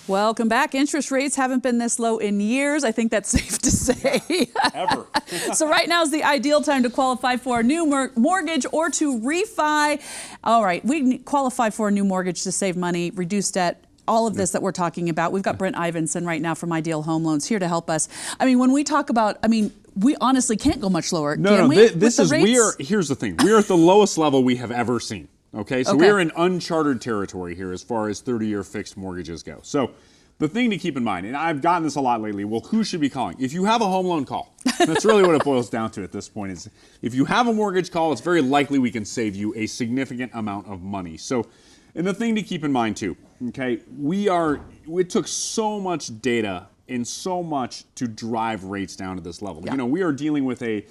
Welcome back. Interest rates haven't been this low in years. I think that's safe to say. Ever. So right now is the ideal time to qualify for a new mortgage or to refi. All right, we qualify for a new mortgage to save money, reduce debt, all of this that we're talking about. We've got Brent Ivinson right now from Ideal Home Loans here to help us. I mean, when we talk about, we honestly can't go much lower. No, here's the thing. We are at the lowest level we have ever seen. Okay, so we're in uncharted territory here as far as 30-year fixed mortgages go. So the thing to keep in mind, and I've gotten this a lot lately, well, who should be calling? If you have a home loan, call. That's really what it boils down to at this point. Is if you have a mortgage, call. It's very likely we can save you a significant amount of money. So, and the thing to keep in mind too, okay, it took so much data and so much to drive rates down to this level. Yeah. You know, we are dealing with a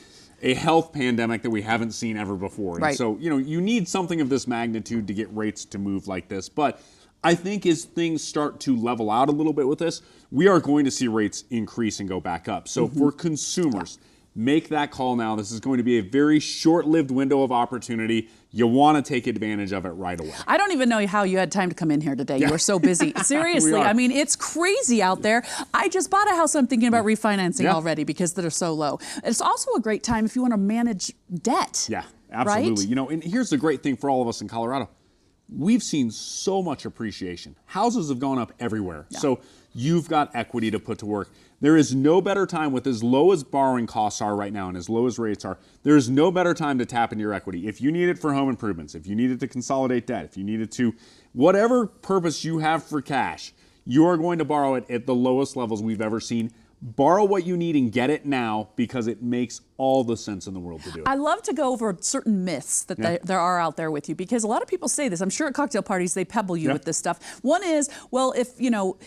health pandemic that we haven't seen ever before. And so, you know, you need something of this magnitude to get rates to move like this. But I think as things start to level out a little bit with this, we are going to see rates increase and go back up. So for consumers, make that call now. This is going to be a very short-lived window of opportunity. You want to take advantage of it right away. I don't even know how you had time to come in here today. You were so busy. Seriously, I mean, it's crazy out there. I just bought a house. I'm thinking about refinancing already because they're so low. It's also a great time if you want to manage debt. Yeah, absolutely. Right? You know, and here's the great thing for all of us in Colorado. We've seen so much appreciation. Houses have gone up everywhere. Yeah. So you've got equity to put to work. There is no better time with as low as borrowing costs are right now and as low as rates are, there is no better time to tap into your equity. If you need it for home improvements, if you need it to consolidate debt, if you need it to whatever purpose you have for cash, you are going to borrow it at the lowest levels we've ever seen. Borrow what you need and get it now because it makes all the sense in the world to do it. I love to go over certain myths that there are out there with you because a lot of people say this. I'm sure at cocktail parties they pebble you with this stuff. One is, well, if, you know,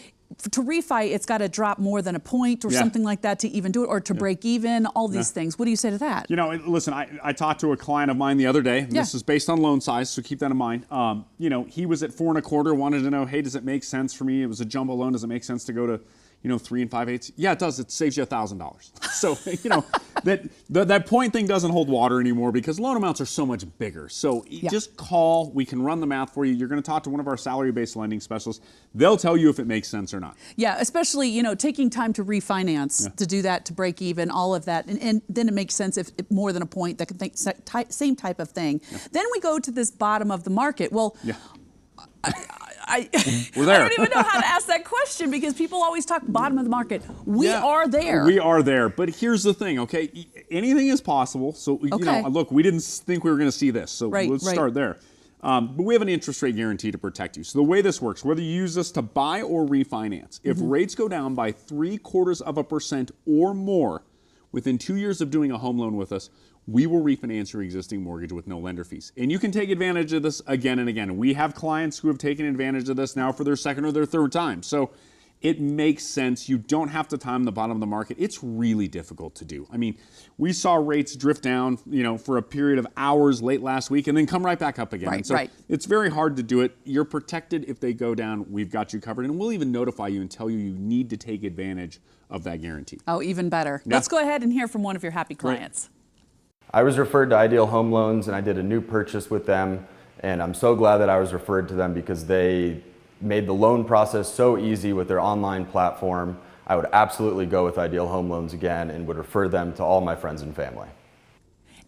to refi, it's got to drop more than a point or something like that to even do it, or to break even, all these things. What do you say to that? You know, listen, I talked to a client of mine the other day. And this is based on loan size, so keep that in mind. You know, he was at 4 1/4, wanted to know, hey, does it make sense for me? It was a jumbo loan. Does it make sense to go to, you know, 3 5/8? Yeah, it does. It saves you $1,000. So, you know, that point thing doesn't hold water anymore because loan amounts are so much bigger. So just call. We can run the math for you. You're going to talk to one of our salary-based lending specialists. They'll tell you if it makes sense or not. Yeah, especially, you know, taking time to refinance, to do that, to break even, all of that. And then it makes sense if more than a point, that can think same type of thing. Then we go to this bottom of the market. Well, We're there. I don't even know how to ask that question because people always talk bottom of the market. We are there. We are there. But here's the thing, okay? Anything is possible. So, you know, look, we didn't think we were going to see this. So let's start there. But we have an interest rate guarantee to protect you. So the way this works, whether you use this to buy or refinance, if rates go down by 0.75% or more within 2 years of doing a home loan with us, we will refinance your existing mortgage with no lender fees. And you can take advantage of this again and again. We have clients who have taken advantage of this now for their second or their third time. So it makes sense. You don't have to time the bottom of the market. It's really difficult to do. I mean, we saw rates drift down, you know, for a period of hours late last week and then come right back up again. It's very hard to do it. You're protected if they go down. We've got you covered. And we'll even notify you and tell you need to take advantage of that guarantee. Oh, even better. Let's go ahead and hear from one of your happy clients. I was referred to Ideal Home Loans and I did a new purchase with them, and I'm so glad that I was referred to them because they made the loan process so easy with their online platform. I would absolutely go with Ideal Home Loans again and would refer them to all my friends and family.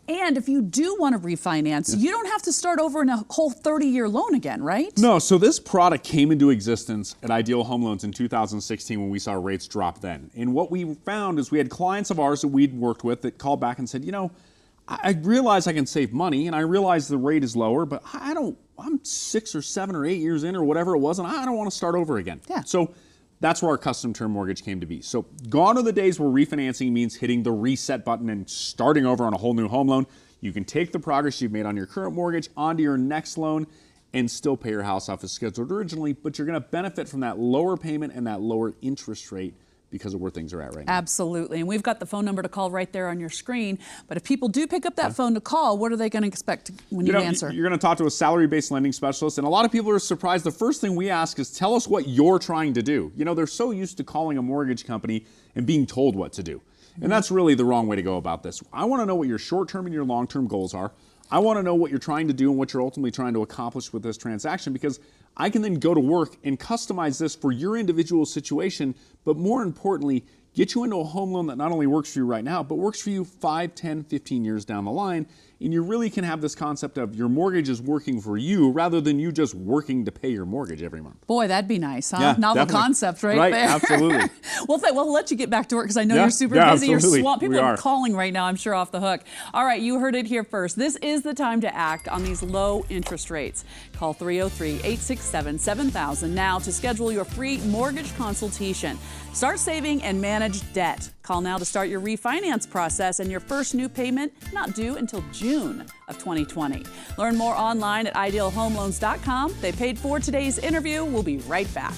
And if you do want to refinance, you don't have to start over in a whole 30-year loan again, right? No, so this product came into existence at Ideal Home Loans in 2016 when we saw rates drop then. And what we found is we had clients of ours that we'd worked with that called back and said, you know, I realize I can save money and I realize the rate is lower, but I'm 6 or 7 or 8 years in or whatever it was, and I don't want to start over again. So that's where our custom term mortgage came to be. So gone are the days where refinancing means hitting the reset button and starting over on a whole new home loan. You can take the progress you've made on your current mortgage onto your next loan and still pay your house off as scheduled originally, but you're going to benefit from that lower payment and that lower interest rate because of where things are at right now. Absolutely. And we've got the phone number to call right there on your screen. But if people do pick up that phone to call, what are they going to expect when you answer? You're going to talk to a salary-based lending specialist. And a lot of people are surprised. The first thing we ask is, tell us what you're trying to do. You know, they're so used to calling a mortgage company and being told what to do. And that's really the wrong way to go about this. I want to know what your short-term and your long-term goals are. I want to know what you're trying to do and what you're ultimately trying to accomplish with this transaction, because I can then go to work and customize this for your individual situation, but more importantly, get you into a home loan that not only works for you right now, but works for you 5, 10, 15 years down the line. And you really can have this concept of your mortgage is working for you rather than you just working to pay your mortgage every month. Boy, that'd be nice, huh? Yeah, Novel definitely. concept right there. Absolutely. Well, we'll let you get back to work because I know Yeah, you're super yeah, busy. absolutely. You're swamped. People We are are. calling right now, I'm sure, off the hook. All right, you heard it here first. This is the time to act on these low interest rates. Call 303-867-7000 now to schedule your free mortgage consultation. Start saving and manage debt. Call now to start your refinance process and your first new payment not due until June of 2020. Learn more online at idealhomeloans.com. They paid for today's interview. We'll be right back.